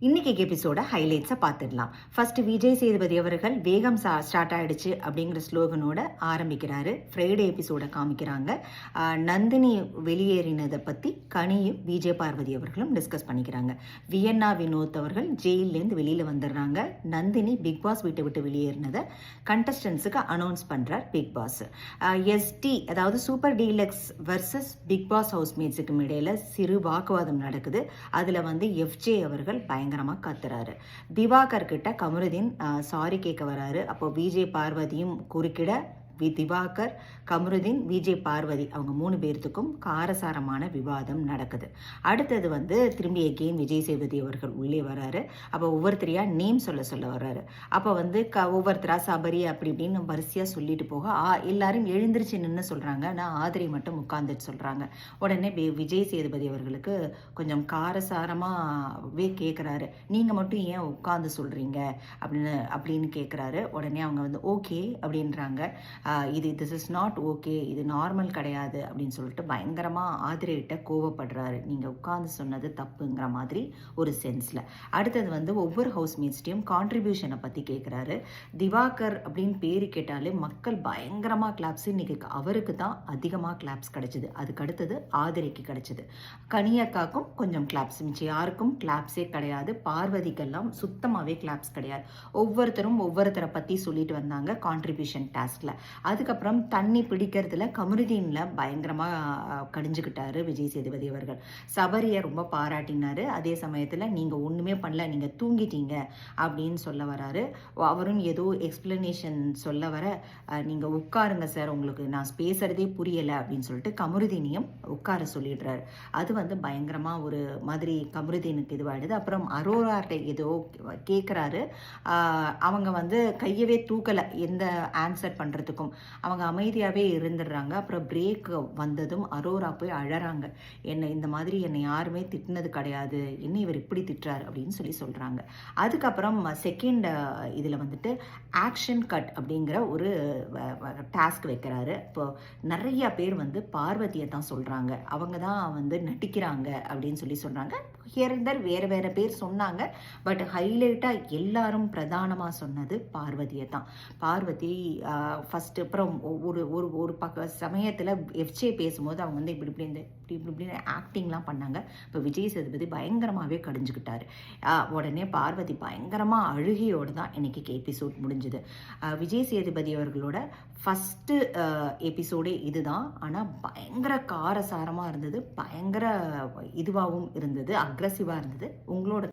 இன்னைக்கு எபிசோட ஹைலைட்ஸை பார்த்துடலாம். ஃபர்ஸ்ட் விஜய் சேதுபதி அவர்கள் வேகம் ஸ்டார்ட் ஆயிடுச்சு அப்படிங்கிற ஸ்லோகனோட ஆரம்பிக்கிறாரு. ஃப்ரைடே எபிசோட காமிக்கிறாங்க. நந்தினி வெளியேறினதை பற்றி கனியும் விஜய் பார்வதி அவர்களும் டிஸ்கஸ் பண்ணிக்கிறாங்க. வியன்னா வினோத் அவர்கள் ஜெயிலேருந்து வெளியில் வந்துடுறாங்க. நந்தினி பிக் பாஸ் வீட்டை விட்டு வெளியேறினதை கண்டஸ்டன்ஸுக்கு அனௌன்ஸ் பண்ணுறார் பிக் பாஸ். எஸ்டி அதாவது super deluxe versus Bigg Boss ஹவுஸ்மேட்ஸுக்கும் இடையில சிறு வாக்குவாதம் நடக்குது. அதில் எஃப்ஜே அவர்கள் பயங்கரமாக கத்துறாரு. திவாகர் கிட்ட கமருதீன் சாரி கேட்க வராரு. அப்போ விஜய் பார்வதியும் குறுக்கிட திவாகர், கமருதீன், விஜய் பார்வதி அவங்க 3 பேர்த்துக்கும் காரசாரமான விவாதம் நடக்குது. அடுத்தது திரும்பி எகெயின் விஜய் சேதுபதி அவர்கள் உள்ளே வராரு. அப்போ ஒவ்வொருத்தரையா நேம் சொல்ல வர்றாரு. அப்போ ஒவ்வொருத்தரா சபரி அப்படி இப்படின்னு வரிசையாக சொல்லிட்டு போக எல்லாரும் எழுந்திரிச்சு நின்று சொல்கிறாங்க. ஆனால் ஆதிரை மட்டும் உட்காந்துட்டு சொல்கிறாங்க. உடனே விஜய் சேதுபதி அவர்களுக்கு கொஞ்சம் காரசாரமாகவே கேட்குறாரு, நீங்கள் மட்டும் ஏன் உட்காந்து சொல்கிறீங்க அப்படின்னு கேட்குறாரு. உடனே அவங்க ஓகே அப்படின்றாங்க. திஸ் இஸ் நாட் ஓகே, இது நார்மல் கிடையாது அப்படின்னு சொல்லிட்டு பயங்கரமாக ஆதிரையிட்ட கோவப்படுறாரு. நீங்கள் உட்கார்ந்து சொன்னது தப்புங்கிற மாதிரி ஒரு சென்ஸில். அடுத்தது ஒவ்வொரு ஹவுஸ்மேட்ஸ்டையும் கான்ட்ரிபியூஷனை பற்றி கேட்குறாரு. திவாகர் அப்படின்னு பேர் கேட்டாலே மக்கள் பயங்கரமாக கிளாப்ஸ். இன்னைக்கு அவருக்கு தான் அதிகமாக கிளாப்ஸ் கிடைச்சிது. அதுக்கு அடுத்தது ஆதிரைக்கு கிடைச்சிது. கனியக்காக்கும் கொஞ்சம் கிளாப்ஸ், மிச்சம் யாருக்கும் கிளாப்ஸே கிடையாது. பார்வதிக்கெல்லாம் சுத்தமாகவே கிளாப்ஸ் கிடையாது. ஒவ்வொருத்தரை பற்றி சொல்லிட்டு வந்தாங்க கான்ட்ரிபியூஷன் டாஸ்கில். அதுக்கப்புறம் தண்ணி பிடிக்கிறதுல கமருதீனில் பயங்கரமாக கடிஞ்சுக்கிட்டாரு விஜய் சேதுபதி அவர்கள். சபரியை ரொம்ப பாராட்டினாரு. அதே சமயத்தில் நீங்கள் ஒன்றுமே பண்ணல, நீங்கள் தூங்கிட்டீங்க அப்படின்னு சொல்ல வராரு. அவரும் ஏதோ எக்ஸ்பிளனேஷன் சொல்ல வர, நீங்கள் உட்காருங்க சார், உங்களுக்கு நான் பேசுகிறதே புரியலை அப்படின்னு சொல்லிட்டு கமருதீனையும் உட்கார சொல்லிடுறாரு. அது பயங்கரமாக ஒரு மாதிரி கமருதீனுக்கு இதுவாகிடுது. அப்புறம் அரோராட்டை ஏதோ கேட்குறாரு. அவங்க கையவே தூக்கலை எந்த ஆன்சர் பண்ணுறதுக்கும். அவங்க அமைதியாகவே இருந்துடுறாங்க. அப்புறம் பிரேக் வந்ததும் அரோரா போய் அழறாங்க. இந்த மாதிரி என்னை யாருமே திட்டினது கிடையாது, என்ன இவர் இப்படி திட்டுறாரு அப்படின்னு சொல்கிறாங்க. அதுக்கப்புறம் செகண்ட் இதில் ஆக்ஷன் கட் அப்படிங்கிற ஒரு டாஸ்க் வைக்கிறாரு. இப்போ நிறைய பேர் பார்வதியை தான் சொல்கிறாங்க, அவங்க தான் நடிக்கிறாங்க அப்படின்னு சொல்கிறாங்க. ஹியர் வேறு பேர் சொன்னாங்க. பட் ஹைலைட்டாக எல்லாரும் பிரதானமாக சொன்னது பார்வதியை தான். பார்வதி ஃபஸ்ட்டு. அப்புறம் ஒரு சமயத்தில் எஃப்ஜே பேசும்போது அவங்க இப்படி ஆக்டிங்லாம் பண்ணாங்க. இப்போ விஜய் சேதுபதி பயங்கரமாகவே கடிஞ்சுக்கிட்டாரு. உடனே பார்வதி பயங்கரமாக அழுகையோடு தான் இன்னைக்கு எபிசோட் முடிஞ்சுது. விஜய் சேதுபதி அவர்களோட ஃபஸ்ட்டு எபிசோடே இதுதான். ஆனால் பயங்கர காரசாரமாக இருந்தது, பயங்கர இதுவாகவும் இருந்தது, அக்ரஸிவாக இருந்தது. உங்களோட